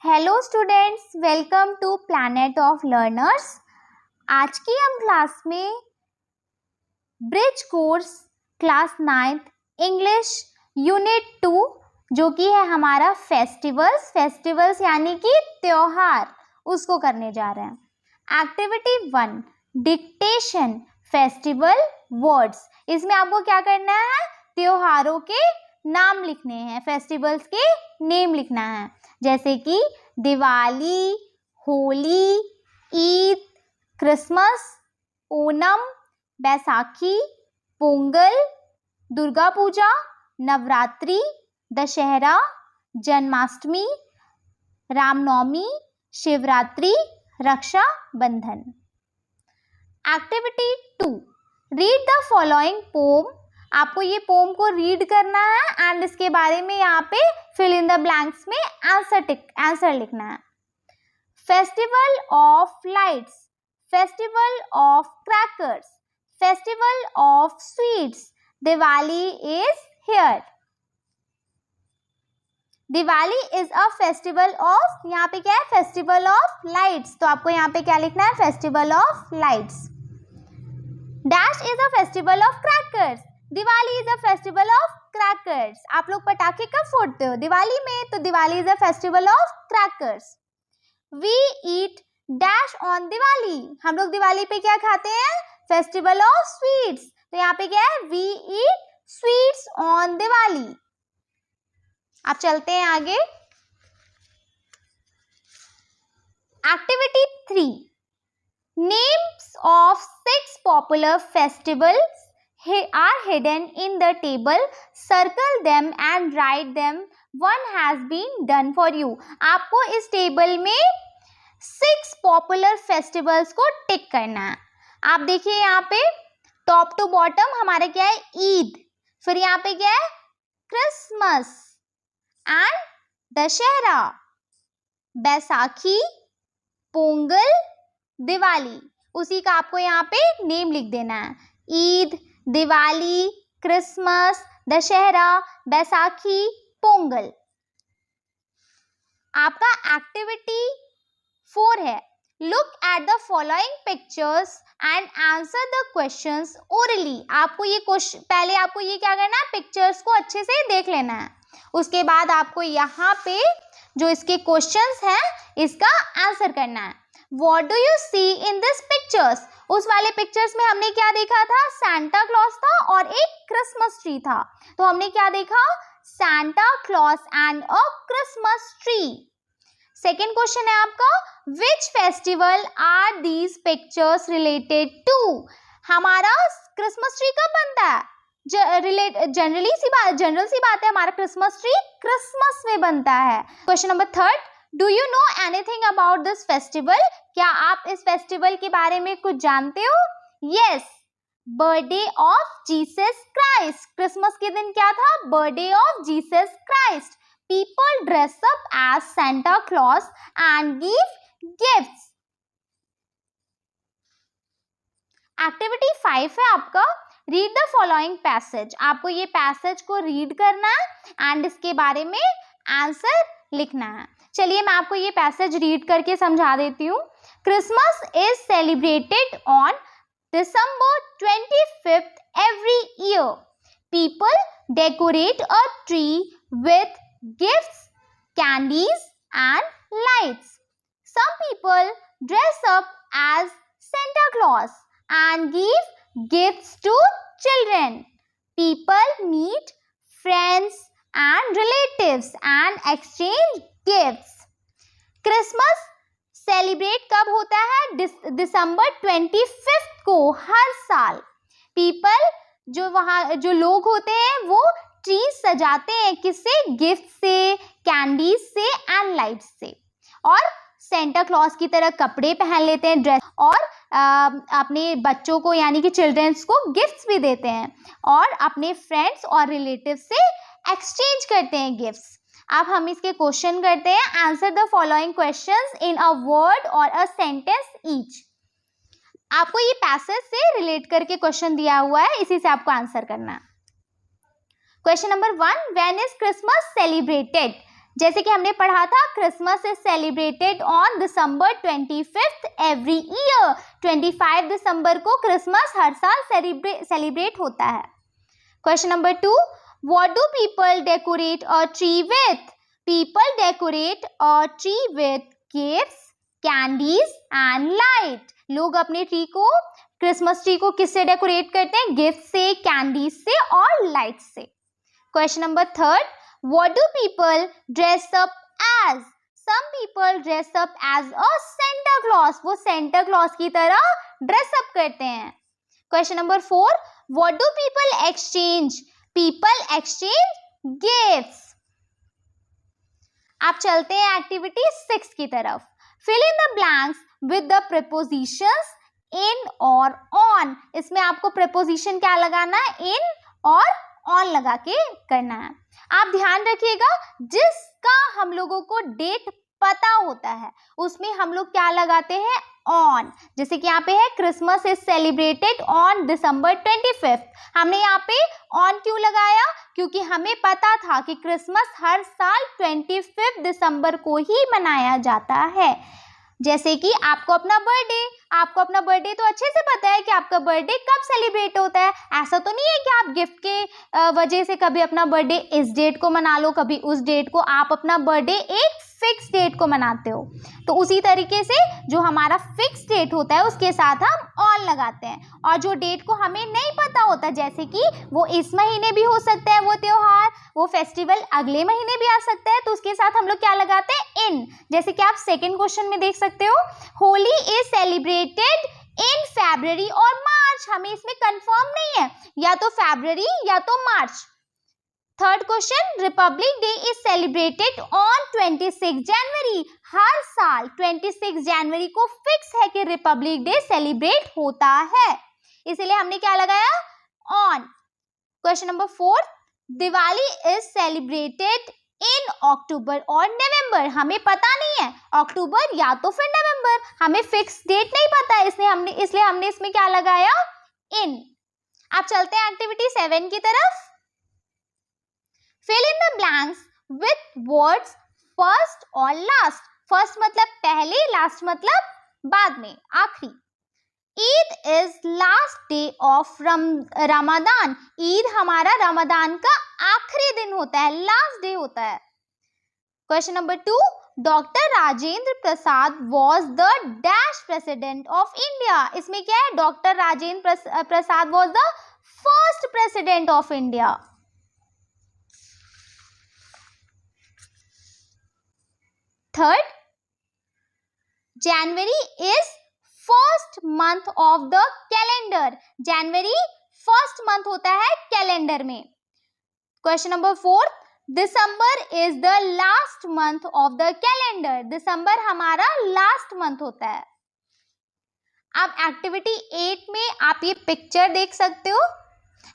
Hello students, welcome to planet of learners. आज की हम क्लास में bridge course class 9th English unit 2 जो कि है हमारा फेस्टिवल्स यानी कि त्योहार, उसको करने जा रहे हैं। Activity 1 dictation festival words. इसमें आपको क्या करना है? त्योहारों के नाम लिखने हैं, फेस्टिवल्स के नेम लिखना है, जैसे कि Diwali, Holi, Eid, Christmas, Onam, Baisakhi, Pongal, Durga Puja, Navratri, Dussehra, Janmashtami, Ramnavami, Shivratri, Raksha Bandhan. Activity 2 read the following poem. आपको ये पोम को रीड करना है एंड इसके बारे में यहाँ पे फिल इन द ब्लैंक्स में आंसर लिखना है। Festival of lights, festival of crackers, festival of sweets, Diwali is here. Diwali is a festival of, यहाँ पे क्या है? Festival of lights. तो आपको यहाँ पे क्या लिखना है? Festival of lights. Dash is a festival of crackers. Diwali is a festival of crackers. आप लोग पटाखे कब फोड़ते हो? दिवाली में। तो Diwali is a festival of crackers. We eat dash on Diwali. हम लोग दिवाली पे क्या खाते हैं? Festival of sweets. तो यहाँ पे क्या है? We eat sweets on Diwali. आप चलते हैं आगे। Activity 3 names of 6 popular festivals are hidden in the table. Circle them and write them. One has been done for you. आपको इस टेबल में 6 पॉपुलर फेस्टिवल्स को टिक करना है। आप देखिए यहाँ पे टॉप टू बॉटम हमारा क्या है? ईद। फिर यहाँ पे क्या है? Christmas and Dussehra, Baisakhi, Pongal, Diwali. उसी का आपको यहाँ पे नेम लिख देना है। ईद, दिवाली, क्रिसमस, दशहरा, बैसाखी, पोंगल। आपका एक्टिविटी 4 है look at the following pictures and answer the questions orally. आपको ये क्वेश्चन, पहले आपको ये क्या करना है? पिक्चर्स को अच्छे से देख लेना है। उसके बाद आपको यहाँ पे जो इसके क्वेश्चंस हैं इसका आंसर करना है। What do you see in this pictures? उस वाले पिक्चर्स में हमने क्या देखा था? सांता क्लॉज था और एक क्रिसमस ट्री था। तो हमने क्या देखा? Santa Claus and a Christmas tree. Second question है आपका which festival are these pictures related to? हमारा क्रिसमस ट्री कब बनता है? जनरल सी बात है, हमारा क्रिसमस ट्री क्रिसमस में बनता है। Question number 3 do you know anything about this festival? क्या आप इस फेस्टिवल के बारे में कुछ जानते हो? Yes, birthday of Jesus Christ. Christmas के दिन क्या था? Birthday of Jesus Christ. People dress up as Santa Claus and give gifts. Activity 5 है आपका रीड द फॉलोइंग पैसेज। आपको ये पैसेज को रीड करना है एंड इसके बारे में आंसर लिखना है। चलिए मैं आपको ये पैसेज रीड करके समझा देती हूँ। Christmas is celebrated on December 25th every year. People decorate a tree with gifts, candies and lights. Some people dress up as Santa Claus and give gifts to children. People meet friends and relatives and exchange gifts. Christmas celebrate कब होता है? दिसंबर 25 को हर साल। People जो लोग होते हैं वो ट्री सजाते हैं, किससे? गिफ्ट से, कैंडीज से एंड लाइट्स से। और सेंटा क्लॉज की तरह कपड़े पहन लेते हैं, ड्रेस, और अपने बच्चों को यानी कि चिल्ड्रंस को गिफ्ट्स भी देते हैं और अपने फ्रेंड्स और रिलेटिव्स से एक्सचेंज करते हैं गिफ्ट्स। अब हम इसके क्वेश्चन करते हैं। Answer the following questions in a word और अ सेंटेंस ईच। आपको ये पैसेज से रिलेट करके क्वेश्चन दिया हुआ है, इसी से आपको आंसर करना है। Question number 1 when is Christmas celebrated? जैसे कि हमने पढ़ा था Christmas is celebrated on December 25 every year. 25 दिसंबर को क्रिसमस हर साल सेलिब्रेट होता है। Question number 2, what do people decorate a tree with? People decorate a tree with gifts, candies and light. लोग अपने ट्री को, क्रिसमस ट्री को किससे डेकोरेट करते हैं? गिफ्ट से, कैंडीज से और लाइट से। Question number 3, what do people dress up as? Some people dress up as a Santa Claus. वो Santa Claus की तरह ड्रेस अप करते हैं। Question number 4, what do people exchange? People exchange gifts. आप चलते हैं एक्टिविटी 6 की तरफ। Fill in the blanks with the prepositions in or on. इसमें आपको preposition क्या लगाना है? in और on लगा के करना है। आप ध्यान रखिएगा, जिसका हम लोगों को डेट पता होता है उसमें हम लोग क्या लगाते हैं? ऑन। जैसे कि यहाँ पे है Christmas is celebrated on December 25। हमने यहाँ पे ऑन क्यों लगाया? क्योंकि हमें पता था कि क्रिसमस हर साल 25 दिसंबर को ही मनाया जाता है। जैसे कि आपको अपना बर्थडे तो अच्छे से पता है कि आपका बर्थडे कब सेलिब्रेट होता है। ऐसा तो नहीं है कि आप गिफ्ट के वजह से कभी अपना बर्थडे इस डेट को मना लो, कभी उस डेट को। आप अपना बर्थडे एक फिक्स डेट को मनाते हो। तो उसी तरीके से जो हमारा फिक्स डेट होता है उसके साथ हम ऑन लगाते हैं। और जो डेट को हमें नहीं पता होता, जैसे कि वो इस महीने भी हो सकता है, वो त्योहार, वो फेस्टिवल अगले महीने भी आ सकता है, तो उसके साथ हम लोग क्या लगाते हैं? इन। जैसे कि आप सेकेंड क्वेश्चन में देख सकते हो, होली इज सेलिब्रेटेड इन फरवरी और मार्च। हमें इसमें कंफर्म नहीं है, या तो फरवरी या तो मार्च। Third question, republic day is celebrated on 26 January. हर साल 26 जनवरी को फिक्स है कि रिपब्लिक डे सेलिब्रेट होता है, इसलिए हमने क्या लगाया? On. Question number 4, Diwali is celebrated in October और नवंबर। हमें पता नहीं है अक्टूबर या तो फिर नवंबर, हमें फिक्स डेट नहीं पता है, इसलिए हमने इसमें क्या लगाया? इन। आप चलते हैं एक्टिविटी 7 की तरफ। Fill in the blanks with words first और last. First मतलब पहले, last मतलब बाद में, आखिरी। Eid is last day of Ramadan. Eid हमारा रमदान का आखिरी दिन होता है, लास्ट डे होता है। Question number 2, doctor Rajendra Prasad was the dash president of India. इसमें क्या है? Doctor Rajendra Prasad was the first president of India. Third, January is first month of the calendar. जनवरी फर्स्ट मंथ होता है कैलेंडर में। Question number 4, December is the last month of the calendar. दिसंबर हमारा last month होता है। अब एक्टिविटी 8 में आप ये पिक्चर देख सकते हो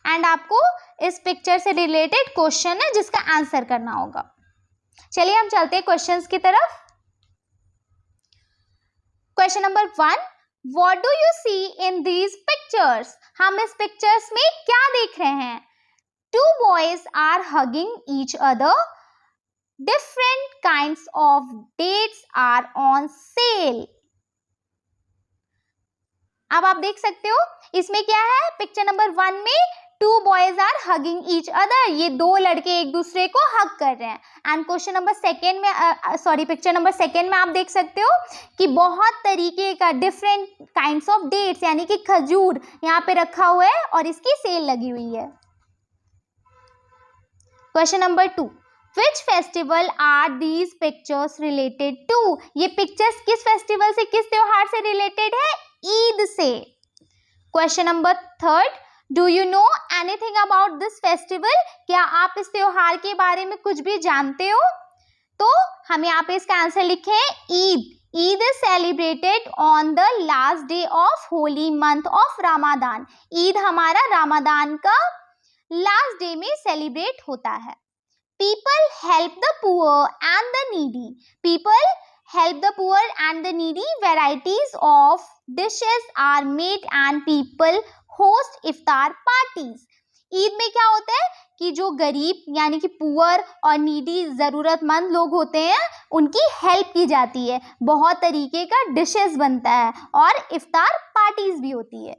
एंड आपको इस पिक्चर से रिलेटेड क्वेश्चन है जिसका आंसर करना होगा। चलिए हम चलते हैं क्वेश्चंस की तरफ। Question number 1, what do you see in these pictures? हम इस पिक्चर्स में क्या देख रहे हैं? 2 boys are hugging each other. Different kinds of dates are on sale. अब आप देख सकते हो इसमें क्या है? पिक्चर नंबर 1 में 2 boys are hugging each other. ये 2 लड़के एक दूसरे को हग कर रहे हैं। एंड क्वेश्चन नंबर 2 में पिक्चर नंबर 2 में आप देख सकते हो कि बहुत तरीके का डिफरेंट काइंड्स ऑफ डेट्स यानी कि खजूर यहाँ पे रखा हुआ है और इसकी सेल लगी हुई है। Question number 2, which festival are these pictures related to? ये पिक्चर्स किस फेस्टिवल से, किस त्योहार से रिलेटेड है? ईद से। Question number 3, do you know anything about this festival? क्या आप इस त्योहार के बारे में कुछ भी जानते हो? तो हम यहाँ पे इसका आंसर लिखे Eid. Eid is celebrated on the last day of Holi month of Ramadan. Eid हमारा रमादान का लास्ट डे में सेलिब्रेट होता है। People help the poor and the needy. People help the poor and the needy. Varieties of dishes are made and people host iftar parties. Eid में क्या होता है कि जो गरीब यानी कि पुअर और नीडी ज़रूरतमंद लोग होते हैं उनकी हेल्प की जाती है, बहुत तरीके का डिशेस बनता है और इफ्तार पार्टीज भी होती है।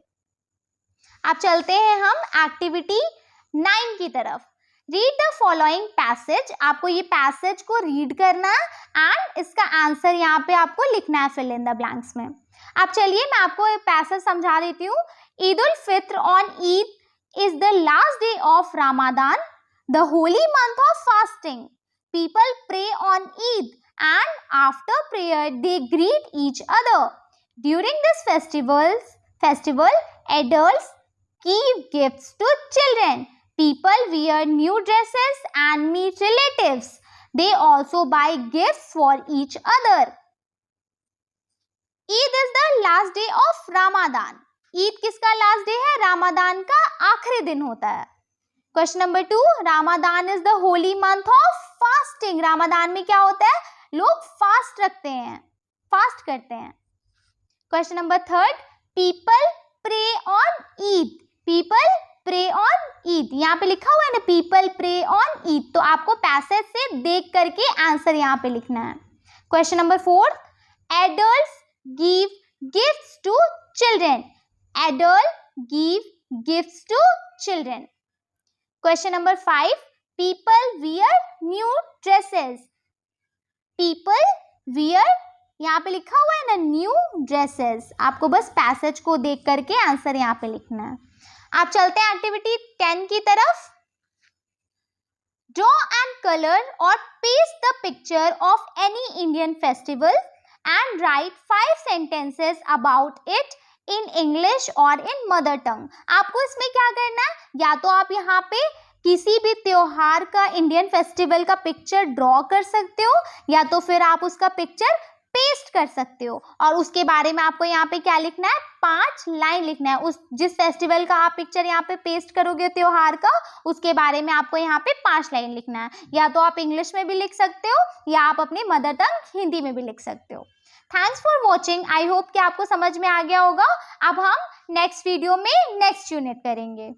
अब चलते हैं हम एक्टिविटी 9 की तरफ। रीड द फॉलोइंग पैसेज, आपको ये पैसेज को रीड करना है एंड इसका आंसर यहाँ पे आपको लिखना है फिल इन द ब्लैंक्स में। अब चलिए मैं आपको ये पैसेज समझा देती हूँ। Eid ul Fitr on Eid is the last day of Ramadan, the holy month of fasting. People pray on Eid and after prayer they greet each other. During this festival adults give gifts to children. People wear new dresses and meet relatives. They also buy gifts for each other. Eid is the last day of Ramadan. Eid किसका last day है? Ramadan का आखिरी दिन होता है। Question number 2, Ramadan is the holy month of fasting. Ramadan में क्या होता है? लोग फास्ट रखते हैं, फास्ट करते हैं। Question number 3, people pray on Eid. People pray on Eid, यहाँ पे लिखा हुआ है ना पीपल प्रे ऑन ईद, तो आपको पैसेज से देख करके आंसर यहाँ पे लिखना है। Question number 4, adults give gifts to children. Adult give gifts to children. Question number 5, people wear new dresses. People wear, यहाँ पे लिखा हुआ है ना न्यू ड्रेसेस, आपको बस पैसेज को देख करके आंसर यहाँ पे लिखना है। आप चलते हैं एक्टिविटी 10 की तरफ। ड्रॉ एंड कलर और paste the picture of any Indian festival and right 5 sentences about it in English और इन मदर टंग। आपको इसमें क्या करना है, या तो आप यहाँ पे किसी भी त्योहार का, इंडियन फेस्टिवल का पिक्चर ड्रॉ कर सकते हो, या तो फिर आप उसका पिक्चर पेस्ट कर सकते हो और उसके बारे में आपको यहाँ पे क्या लिखना है, 5 लाइन लिखना है। उस जिस फेस्टिवल का आप पिक्चर यहाँ पे पेस्ट करोगे त्योहार का, उसके बारे में आपको यहाँ पे 5 लाइन लिखना है। या तो आप इंग्लिश में भी लिख सकते हो या आप अपनी मदर टंग हिंदी में भी लिख सकते हो। Thanks for watching. I hope कि आपको समझ में आ गया होगा। अब हम नेक्स्ट वीडियो में नेक्स्ट यूनिट करेंगे।